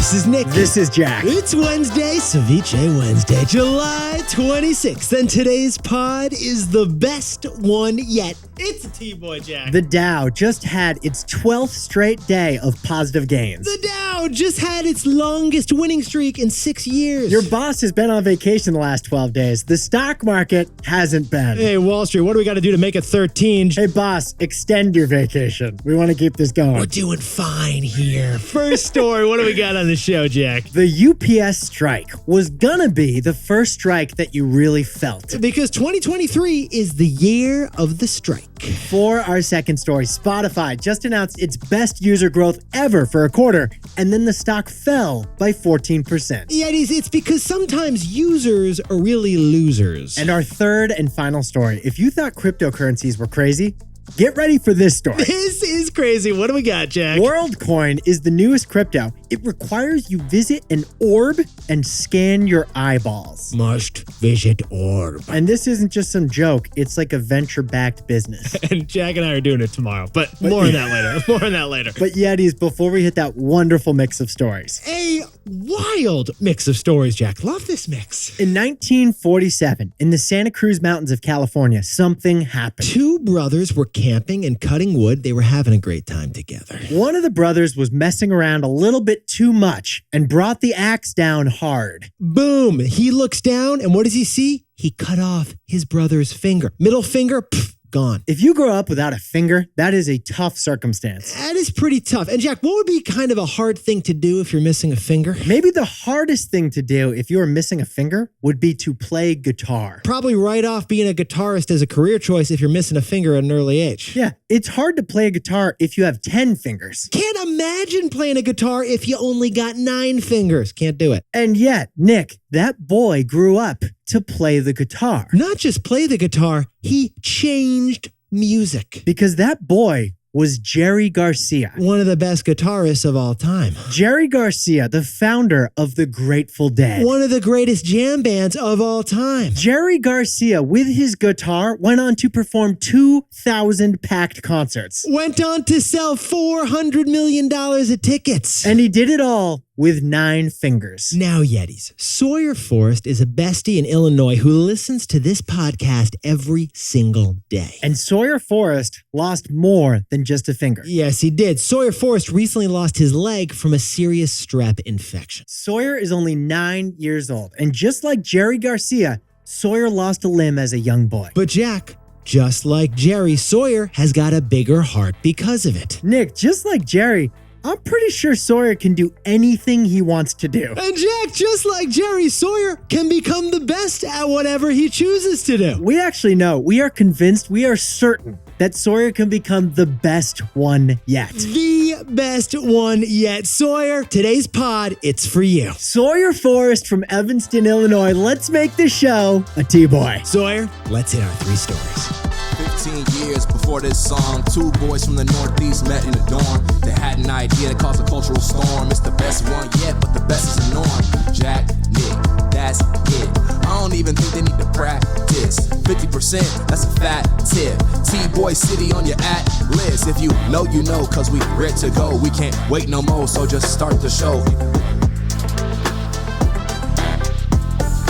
This is Nick. This is Jack. It's Wednesday, Ceviche Wednesday, July 26th, and today's pod is the best one yet. It's a T-Boy, Jack. The Dow just had its 12th straight day of positive gains. The Dow just had its longest winning streak in 6 years. Your boss has been on vacation the last 12 days. The stock market hasn't been. Hey, Wall Street, what do we got to do to make it 13? Hey, boss, extend your vacation. We want to keep this going. We're doing fine here. First story, what do we got on the show, Jack? The UPS strike was gonna be the first strike that you really felt. Because 2023 is the year of the strike. For our second story, Spotify just announced its best user growth ever for a quarter, and then the stock fell by 14%. Yeah, it's because sometimes users are really losers. And our third and final story, if you thought cryptocurrencies were crazy, get ready for this story. This is crazy. What do we got, Jack? WorldCoin is the newest crypto. It requires you visit an orb and scan your eyeballs. Must visit orb. And this isn't just some joke. It's like a venture-backed business. And Jack and I are doing it tomorrow. But more on that later. More on that later. But Yetis, before we hit that wonderful mix of stories. A wild mix of stories, Jack. Love this mix. In 1947, in the Santa Cruz Mountains of California, something happened. Two brothers were camping and cutting wood. They were having a great time together. One of the brothers was messing around a little bit too much and brought the axe down hard. Boom. He looks down, and what does he see? He cut off his brother's finger. Middle finger, gone. If you grow up without a finger, that is a tough circumstance. That is pretty tough. And Jack, what would be kind of a hard thing to do if you're missing a finger? Maybe the hardest thing to do if you are missing a finger would be to play guitar. Probably write off being a guitarist as a career choice if you're missing a finger at an early age. Yeah, it's hard to play a guitar if you have 10 fingers. Can't imagine playing a guitar if you only got 9 fingers. Can't do it. And yet, Nick, that boy grew up to play the guitar. Not just play the guitar, he changed music. Because that boy was Jerry Garcia. One of the best guitarists of all time. Jerry Garcia, the founder of the Grateful Dead. One of the greatest jam bands of all time. Jerry Garcia, with his guitar, went on to perform 2,000 packed concerts. Went on to sell $400 million of tickets. And he did it all with 9 fingers. Now, Yetis, Sawyer Forrest is a bestie in Illinois who listens to this podcast every single day. And Sawyer Forrest lost more than just a finger. Yes, he did. Sawyer Forrest recently lost his leg from a serious strep infection. Sawyer is only 9 years old. And just like Jerry Garcia, Sawyer lost a limb as a young boy. But Jack, just like Jerry, Sawyer has got a bigger heart because of it. Nick, just like Jerry, I'm pretty sure Sawyer can do anything he wants to do. And Jack, just like Jerry, Sawyer can become the best at whatever he chooses to do. We actually know, we are convinced, we are certain that Sawyer can become the best one yet. The best one yet. Sawyer, today's pod, it's for you. Sawyer Forrest from Evanston, Illinois. Let's make this show a T-Boy. Sawyer, let's hit our 3 stories. 15 years before this song, 2 boys from the Northeast met in the dorm. They had an idea that caused a cultural storm. It's the best one yet, but the best is the norm. Jack, Nick, that's it. I don't even think they need to practice. 50%, that's a fat tip. T-Boy City on your at list. If you know, you know, cause we ready to go. We can't wait no more, so just start the show.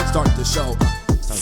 Start the show.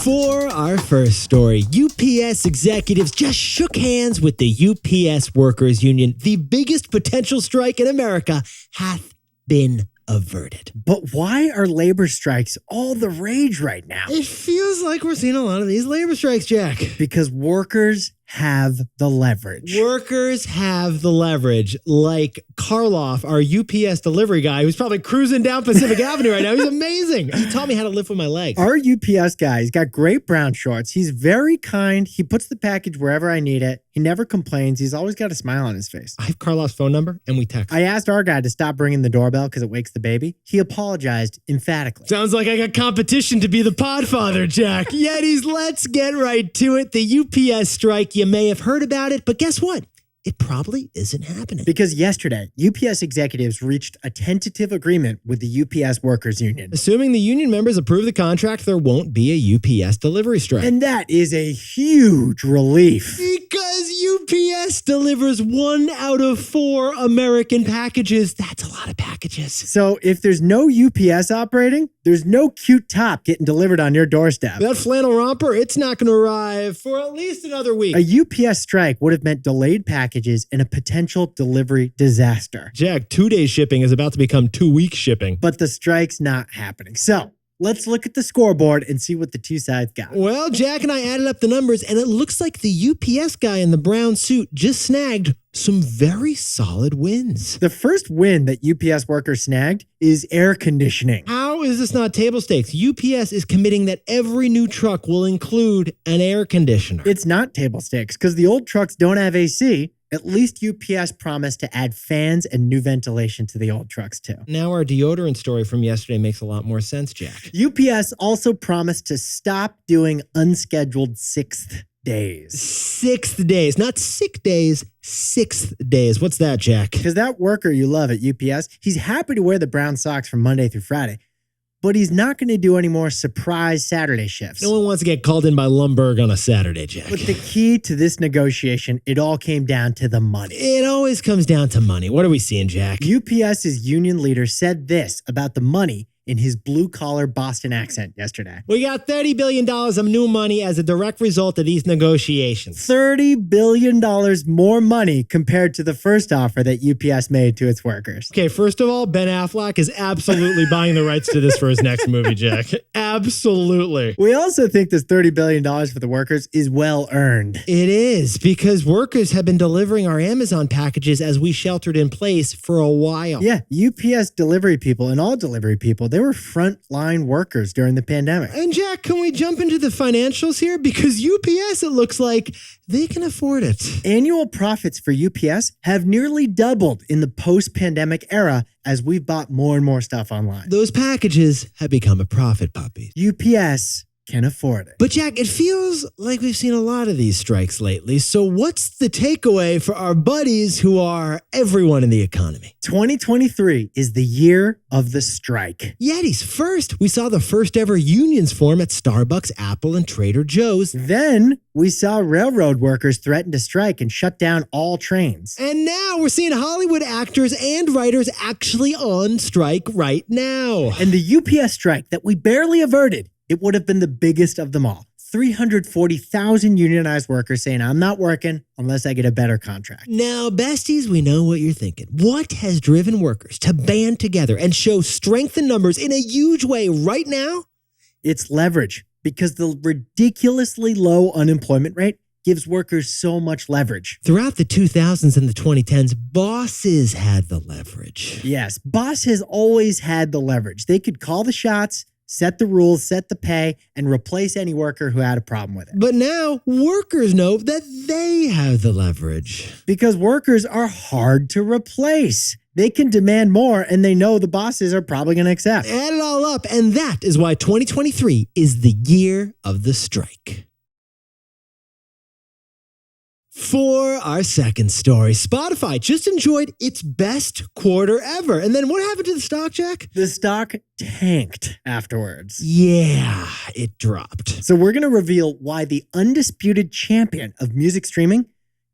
For our first story, UPS executives just shook hands with the UPS Workers Union. The biggest potential strike in America hath been averted. But why are labor strikes all the rage right now? It feels like we're seeing a lot of these labor strikes, Jack. Because workers have the leverage. Workers have the leverage. Like Karloff, our UPS delivery guy, who's probably cruising down Pacific Avenue right now. He's amazing. He taught me how to lift with my legs. Our UPS guy, he's got great brown shorts. He's very kind. He puts the package wherever I need it. He never complains. He's always got a smile on his face. I have Karloff's phone number and we text. I asked our guy to stop ringing the doorbell because it wakes the baby. He apologized emphatically. Sounds like I got competition to be the podfather, Jack. Yetis, let's get right to it. The UPS strike, you may have heard about it, but guess what? it probably isn't happening. Because yesterday, UPS executives reached a tentative agreement with the UPS Workers Union. Assuming the union members approve the contract, there won't be a UPS delivery strike. And that is a huge relief. Because UPS delivers 1 out of 4 American packages. That's a lot of packages. So if there's no UPS operating, there's no cute top getting delivered on your doorstep. That flannel romper, it's not going to arrive for at least another week. A UPS strike would have meant delayed packages and a potential delivery disaster. Jack, 2-day shipping is about to become 2-week shipping. But the strike's not happening. So let's look at the scoreboard and see what the two sides got. Well, Jack and I added up the numbers, and it looks like the UPS guy in the brown suit just snagged some very solid wins. The first win that UPS workers snagged is air conditioning. How is this not table stakes? UPS is committing that every new truck will include an air conditioner. It's not table stakes because the old trucks don't have AC. At least UPS promised to add fans and new ventilation to the old trucks too. Now our deodorant story from yesterday makes a lot more sense, Jack. UPS also promised to stop doing unscheduled 6th days. 6th days, not sick days, 6th days. What's that, Jack? Because that worker you love at UPS, he's happy to wear the brown socks from Monday through Friday, but he's not going to do any more surprise Saturday shifts. No one wants to get called in by Lumberg on a Saturday, Jack. But the key to this negotiation, it all came down to the money. It always comes down to money. What are we seeing, Jack? UPS's union leader said this about the money in his blue-collar Boston accent yesterday. We got $30 billion of new money as a direct result of these negotiations. $30 billion more money compared to the first offer that UPS made to its workers. Okay, first of all, Ben Affleck is absolutely buying the rights to this for his next movie, Jack. Absolutely. We also think this $30 billion for the workers is well earned. It is, because workers have been delivering our Amazon packages as we sheltered in place for a while. Yeah, UPS delivery people and all delivery people, they were frontline workers during the pandemic. And Jack, can we jump into the financials here? Because UPS, it looks like they can afford it. Annual profits for UPS have nearly doubled in the post-pandemic era as we've bought more and more stuff online. Those packages have become a profit puppy. UPS can afford it. But Jack, it feels like we've seen a lot of these strikes lately. So what's the takeaway for our buddies who are everyone in the economy? 2023 is the year of the strike. Yetis, first, we saw the first ever unions form at Starbucks, Apple, and Trader Joe's. Then we saw railroad workers threaten to strike and shut down all trains. And now we're seeing Hollywood actors and writers actually on strike right now. And the UPS strike that we barely averted, it would have been the biggest of them all. 340,000 unionized workers saying, I'm not working unless I get a better contract. Now, besties, we know what you're thinking. What has driven workers to band together and show strength in numbers in a huge way right now? It's leverage, because the ridiculously low unemployment rate gives workers so much leverage. Throughout the 2000s and the 2010s, bosses had the leverage. Yes, boss has always had the leverage. They could call the shots, set the rules, set the pay, and replace any worker who had a problem with it. But now, workers know that they have the leverage. Because workers are hard to replace. They can demand more, and they know the bosses are probably going to accept. Add it all up, and that is why 2023 is the year of the strike. For our second story, Spotify just enjoyed its best quarter ever. And then what happened to the stock, Jack? The stock tanked afterwards. Yeah, it dropped. So we're going to reveal why the undisputed champion of music streaming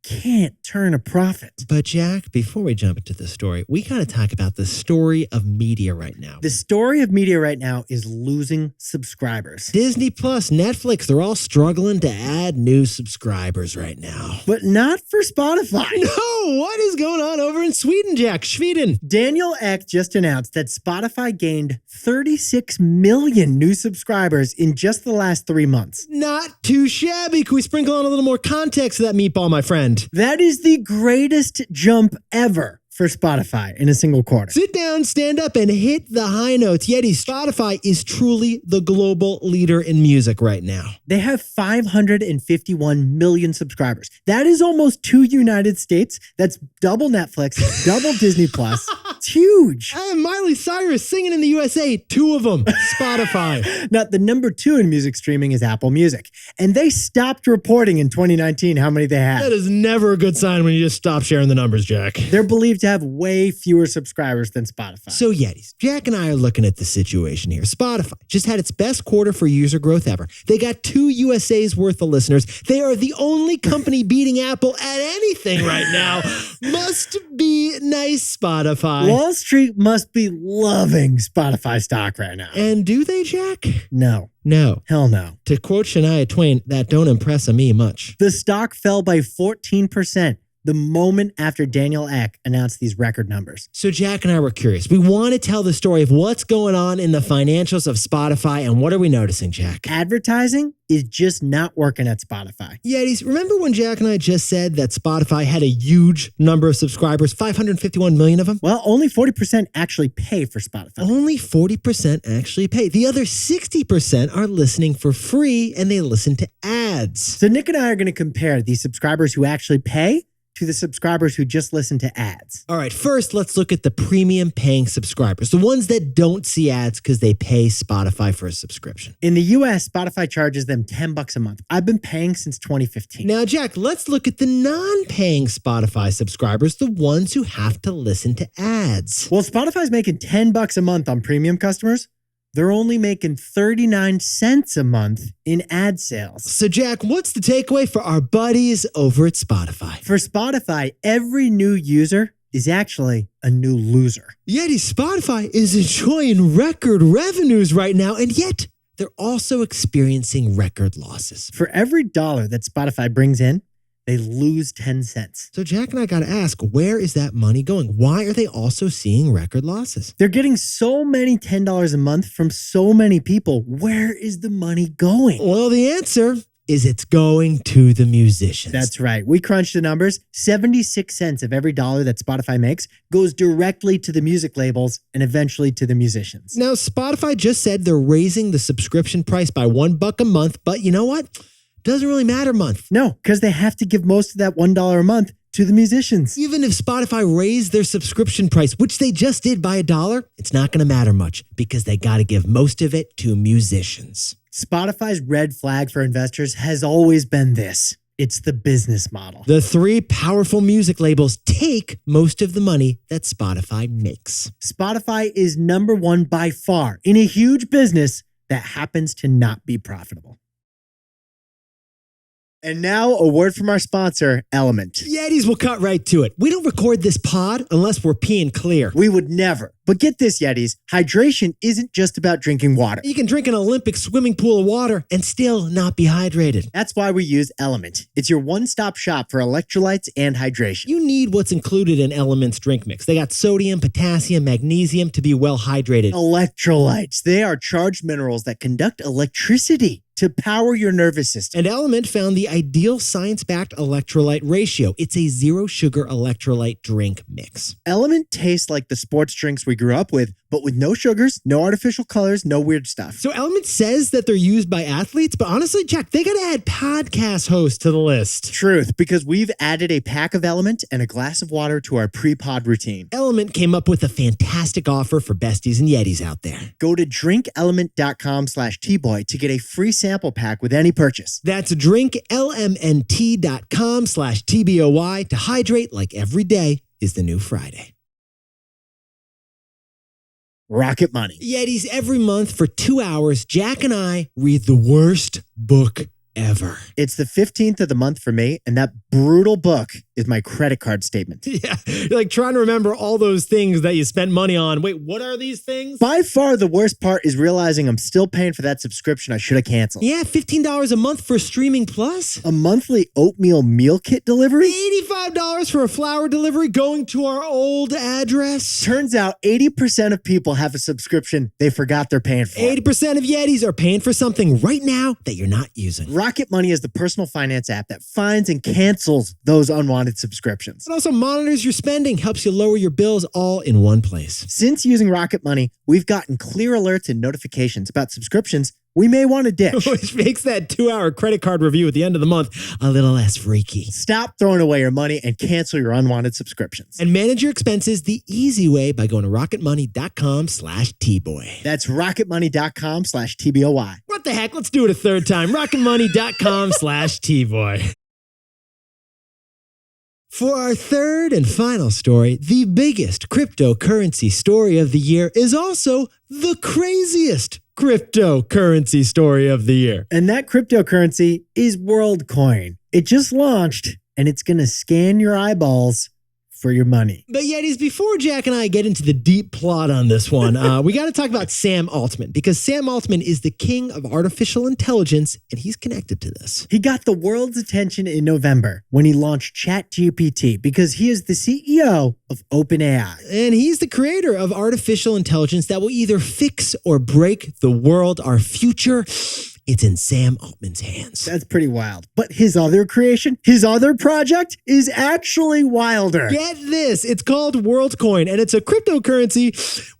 can't turn a profit. But Jack, before we jump into the story, we got to talk about the story of media right now. The story of media right now is losing subscribers. Disney Plus, Netflix, they're all struggling to add new subscribers right now. But not for Spotify. No, what is going on over in Sweden, Jack? Sweden. Daniel Ek just announced that Spotify gained 36 million new subscribers in just the last 3 months. Not too shabby. Can we sprinkle on a little more context to that meatball, my friend? That is the greatest jump ever for Spotify in a single quarter. Sit down, stand up, and hit the high notes. Yeti, Spotify is truly the global leader in music right now. They have 551 million subscribers. That is almost 2 United States. That's double Netflix, double Disney Plus. It's huge. Miley Cyrus singing in the USA, 2 of them, Spotify. Now, the number 2 in music streaming is Apple Music, and they stopped reporting in 2019 how many they had. That is never a good sign when you just stop sharing the numbers, Jack. They're believed to have way fewer subscribers than Spotify. So Yetis, Jack and I are looking at the situation here. Spotify just had its best quarter for user growth ever. They got 2 USA's worth of listeners. They are the only company beating Apple at anything right now. Must be nice, Spotify. Wall Street must be loving Spotify stock right now. And do they, Jack? No. No. Hell no. To quote Shania Twain, that don't impress me much. The stock fell by 14% the moment after Daniel Ek announced these record numbers. So Jack and I were curious. We want to tell the story of what's going on in the financials of Spotify, and what are we noticing, Jack? Advertising is just not working at Spotify. Yetis, remember when Jack and I just said that Spotify had a huge number of subscribers, 551 million of them? Well, only 40% actually pay for Spotify. Only 40% actually pay. The other 60% are listening for free, and they listen to ads. So Nick and I are going to compare the subscribers who actually pay to the subscribers who just listen to ads. All right, first, let's look at the premium paying subscribers, the ones that don't see ads because they pay Spotify for a subscription. In the US, Spotify charges them $10 a month. I've been paying since 2015. Now, Jack, let's look at the non-paying Spotify subscribers, the ones who have to listen to ads. Well, Spotify's making $10 a month on premium customers. They're only making 39 cents a month in ad sales. So, Jack, what's the takeaway for our buddies over at Spotify? For Spotify, every new user is actually a new loser. Yeti, Spotify is enjoying record revenues right now, and yet they're also experiencing record losses. For every dollar that Spotify brings in, they lose 10 cents. So Jack and I got to ask, where is that money going? Why are they also seeing record losses? They're getting so many $10 a month from so many people. Where is the money going? Well, the answer is it's going to the musicians. That's right. We crunched the numbers. 76 cents of every dollar that Spotify makes goes directly to the music labels and eventually to the musicians. Now, Spotify just said they're raising the subscription price by $1 a month, but you know what? Doesn't really matter month. No, because they have to give most of that $1 a month to the musicians. Even if Spotify raised their subscription price, which they just did by $1, it's not going to matter much because they got to give most of it to musicians. Spotify's red flag for investors has always been this. It's the business model. The 3 powerful music labels take most of the money that Spotify makes. Spotify is number 1 by far in a huge business that happens to not be profitable. And now a word from our sponsor, Element. Yetis will cut right to it. We don't record this pod unless we're peeing clear. We would never. But get this, Yetis, hydration isn't just about drinking water. You can drink an Olympic swimming pool of water and still not be hydrated. That's why we use Element. It's your one-stop shop for electrolytes and hydration. You need what's included in Element's drink mix. They got sodium, potassium, magnesium to be well hydrated. Electrolytes. They are charged minerals that conduct electricity to power your nervous system. And Element found the ideal science-backed electrolyte ratio. It's a zero-sugar electrolyte drink mix. Element tastes like the sports drinks we grew up with, but with no sugars, no artificial colors, no weird stuff. So Element says that they're used by athletes, but honestly, Jack, they gotta add podcast hosts to the list. Truth, because we've added a pack of Element and a glass of water to our pre-pod routine. Element came up with a fantastic offer for besties and Yetis out there. Go to drinkelement.com/tboy to get a free sample pack with any purchase. That's drinklmnt.com/TBOY to hydrate like every day is the new Friday. Rocket Money. Yetis, every month for 2 hours, Jack and I read the worst book ever. It's the 15th of the month for me, and that brutal book is my credit card statement. Yeah, you're like trying to remember all those things that you spent money on. Wait, what are these things? By far, the worst part is realizing I'm still paying for that subscription I should have canceled. Yeah, $15 a month for Streaming Plus. A monthly oatmeal meal kit delivery? $85 for a flour delivery going to our old address. Turns out 80% of people have a subscription they forgot they're paying for. 80% of Yetis are paying for something right now that you're not using. Rocket Money is the personal finance app that finds and cancels those unwanted subscriptions. It also monitors your spending, helps you lower your bills all in one place. Since using Rocket Money, we've gotten clear alerts and notifications about subscriptions we may want to ditch. Which makes that 2-hour credit card review at the end of the month a little less freaky. Stop throwing away your money and cancel your unwanted subscriptions. And manage your expenses the easy way by going to RocketMoney.com/TBOY. That's RocketMoney.com/TBOY. What the heck? Let's do it a third time. RocketMoney.com/TBOY. For our third and final story, the biggest cryptocurrency story of the year is also the craziest cryptocurrency story of the year. And that cryptocurrency is WorldCoin. It just launched, and it's going to scan your eyeballs for your money. But Yetis, before Jack and I get into the deep plot on this one, we got to talk about Sam Altman, because Sam Altman is the king of artificial intelligence, and he's connected to this. He got the world's attention in November when he launched ChatGPT, because he is the CEO of OpenAI. And he's the creator of artificial intelligence that will either fix or break the world, our future. It's in Sam Altman's hands. That's pretty wild. But his other creation, his other project is actually wilder. Get this. It's called WorldCoin, and it's a cryptocurrency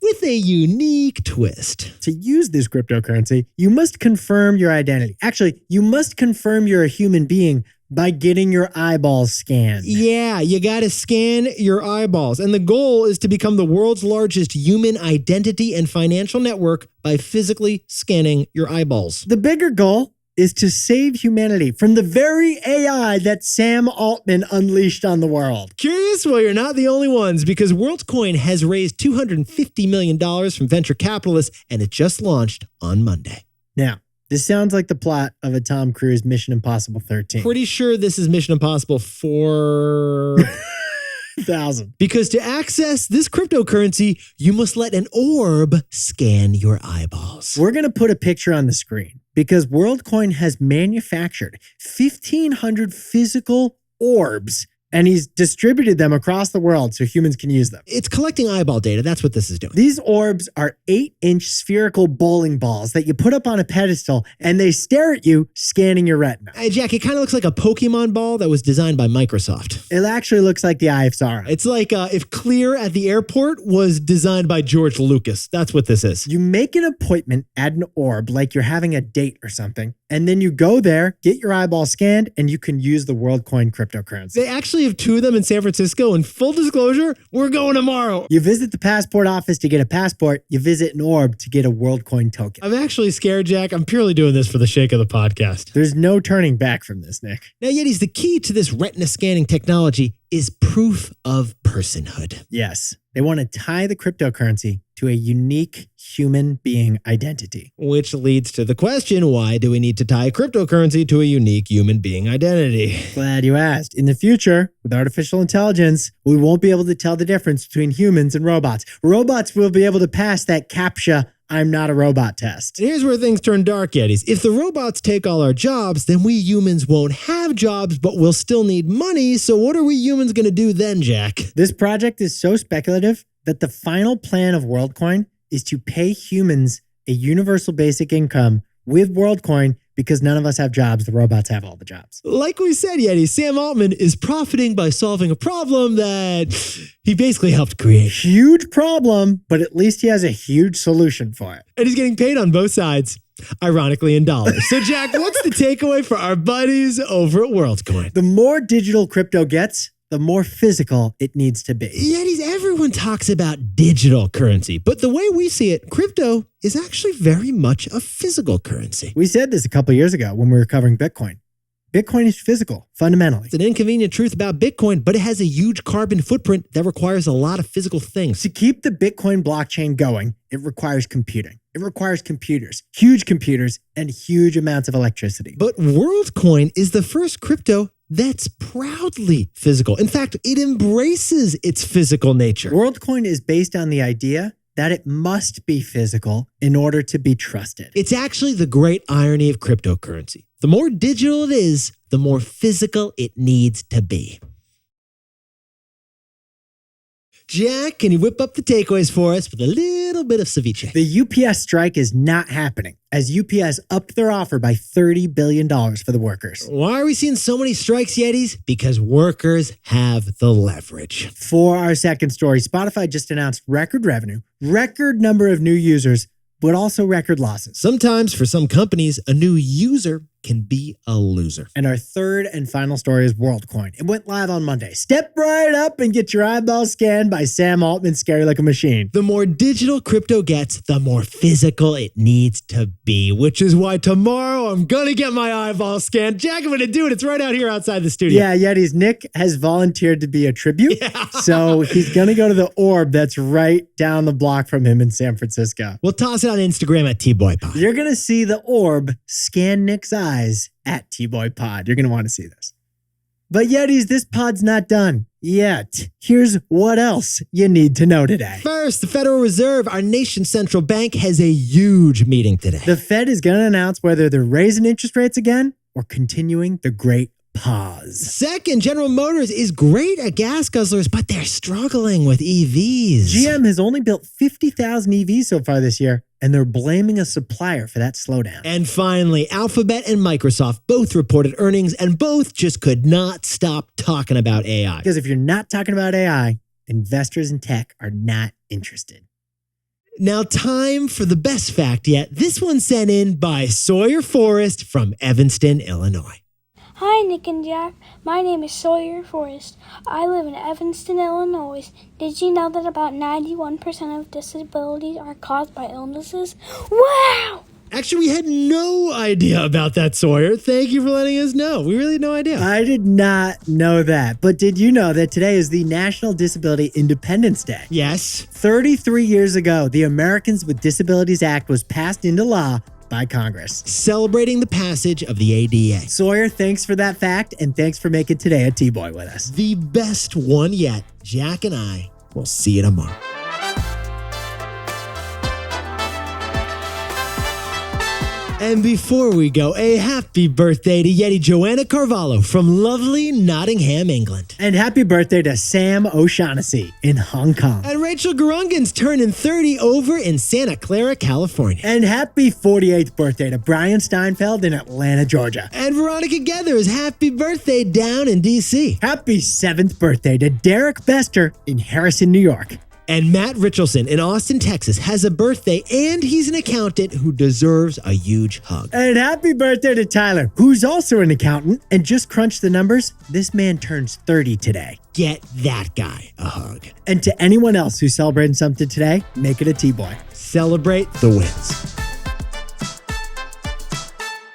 with a unique twist. To use this cryptocurrency, you must confirm your identity. Actually, you must confirm you're a human being by getting your eyeballs scanned. Yeah, you got to scan your eyeballs. And the goal is to become the world's largest human identity and financial network by physically scanning your eyeballs. The bigger goal is to save humanity from the very AI that Sam Altman unleashed on the world. Curious? Well, you're not the only ones, because WorldCoin has raised $250 million from venture capitalists, and it just launched on Monday. Now, this sounds like the plot of a Tom Cruise Mission Impossible 13. Pretty sure this is Mission Impossible 4,000. Because to access this cryptocurrency, you must let an orb scan your eyeballs. We're going to put a picture on the screen because WorldCoin has manufactured 1,500 physical orbs, and he's distributed them across the world so humans can use them. It's collecting eyeball data. That's what this is doing. These orbs are 8-inch spherical bowling balls that you put up on a pedestal, and they stare at you, scanning your retina. Hey, Jack, it kind of looks like a Pokemon ball that was designed by Microsoft. It actually looks like the Eye of Sauron. It's like if Clear at the airport was designed by George Lucas. That's what this is. You make an appointment at an orb like you're having a date or something, and then you go there, get your eyeball scanned, and you can use the WorldCoin cryptocurrency. They actually have 2 of them in San Francisco, and full disclosure, we're going tomorrow. You visit the passport office to get a passport. You visit an orb to get a WorldCoin token. I'm actually scared, Jack. I'm purely doing this for the sake of the podcast. There's no turning back from this, Nick. Now, Yetis, the key to this retina scanning technology is proof of personhood. Yes. They want to tie the cryptocurrency to a unique human being identity. Which leads to the question, why do we need to tie cryptocurrency to a unique human being identity? Glad you asked. In the future, with artificial intelligence, we won't be able to tell the difference between humans and robots. Robots will be able to pass that CAPTCHA I'm not a robot test. And here's where things turn dark, Yetis. If the robots take all our jobs, then we humans won't have jobs, but we'll still need money. So what are we humans going to do then, Jack? This project is so speculative that the final plan of WorldCoin is to pay humans a universal basic income with WorldCoin because none of us have jobs. The robots have all the jobs. Like we said, Yeti, Sam Altman is profiting by solving a problem that he basically helped create. Huge problem, but at least he has a huge solution for it. And he's getting paid on both sides, ironically in dollars. So Jack, what's the takeaway for our buddies over at WorldCoin? The more digital crypto gets, the more physical it needs to be. Yetis, everyone talks about digital currency, but the way we see it, crypto is actually very much a physical currency. We said this a couple years ago when we were covering Bitcoin. Bitcoin is physical, fundamentally. It's an inconvenient truth about Bitcoin, but it has a huge carbon footprint that requires a lot of physical things. To keep the Bitcoin blockchain going, it requires computing. It requires computers, and huge amounts of electricity. But WorldCoin is the first crypto that's proudly physical. In fact, it embraces its physical nature. WorldCoin is based on the idea that it must be physical in order to be trusted. It's actually the great irony of cryptocurrency. The more digital it is, the more physical it needs to be. Jack, can you whip up the takeaways for us with a little bit of ceviche? The UPS strike is not happening, as UPS upped their offer by $30 billion for the workers. Why are we seeing so many strikes, Yetis? Because workers have the leverage. For our second story, Spotify just announced record revenue, record number of new users, but also record losses. Sometimes, for some companies, a new user can be a loser. And our third and final story is WorldCoin. It went live on Monday. Step right up and get your eyeballs scanned by Sam Altman, Scary Like a Machine. The more digital crypto gets, the more physical it needs to be, which is why tomorrow I'm going to get my eyeballs scanned. Jack, I'm going to do it. It's right out here outside the studio. Yeah, Yetis. Nick has volunteered to be a tribute. Yeah. So he's going to go to the orb that's right down the block from him in San Francisco. We'll toss it on Instagram at TBoyPod. You're going to see the orb scan Nick's eyes at TBoyPod. You're going to want to see this. But Yetis, this pod's not done yet. Here's what else you need to know today. First, the Federal Reserve, our nation's central bank, has a huge meeting today. The Fed is going to announce whether they're raising interest rates again or continuing the great pause. Second, General Motors is great at gas guzzlers, but they're struggling with EVs. GM has only built 50,000 EVs so far this year, and they're blaming a supplier for that slowdown. And finally, Alphabet and Microsoft both reported earnings, and both just could not stop talking about AI. Because if you're not talking about AI, investors in tech are not interested. Now, time for the best fact yet. This one sent in by Sawyer Forrest from Evanston, Illinois. Hi, Nick and Jack. My name is Sawyer Forrest. I live in Evanston, Illinois. Did you know that about 91% of disabilities are caused by illnesses? Wow! Actually, we had no idea about that, Sawyer. Thank you for letting us know. We really had no idea. I did not know that. But did you know that today is the National Disability Independence Day? Yes. 33 years ago, the Americans with Disabilities Act was passed into law by Congress. Celebrating the passage of the ADA. Sawyer, thanks for that fact, and thanks for making today a T-Boy with us. The best one yet. Jack and I will see you tomorrow. And before we go, a happy birthday to Yeti Joanna Carvalho from lovely Nottingham, England. And happy birthday to Sam O'Shaughnessy in Hong Kong. And Rachel Garungan's turning 30 over in Santa Clara, California. And happy 48th birthday to Brian Steinfeld in Atlanta, Georgia. And Veronica Gethers's happy birthday down in D.C. Happy 7th birthday to Derek Bester in Harrison, New York. And Matt Richardson in Austin, Texas has a birthday, and he's an accountant who deserves a huge hug. And happy birthday to Tyler, who's also an accountant and just crunched the numbers. This man turns 30 today. Get that guy a hug. And to anyone else who's celebrating something today, make it a T-Boy. Celebrate the wins.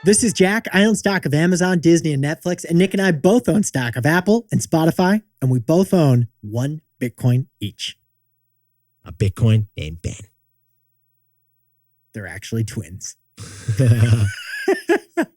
This is Jack. I own stock of Amazon, Disney, and Netflix, and Nick and I both own stock of Apple and Spotify, and we both own 1 Bitcoin each. A Bitcoin named Ben. They're actually twins.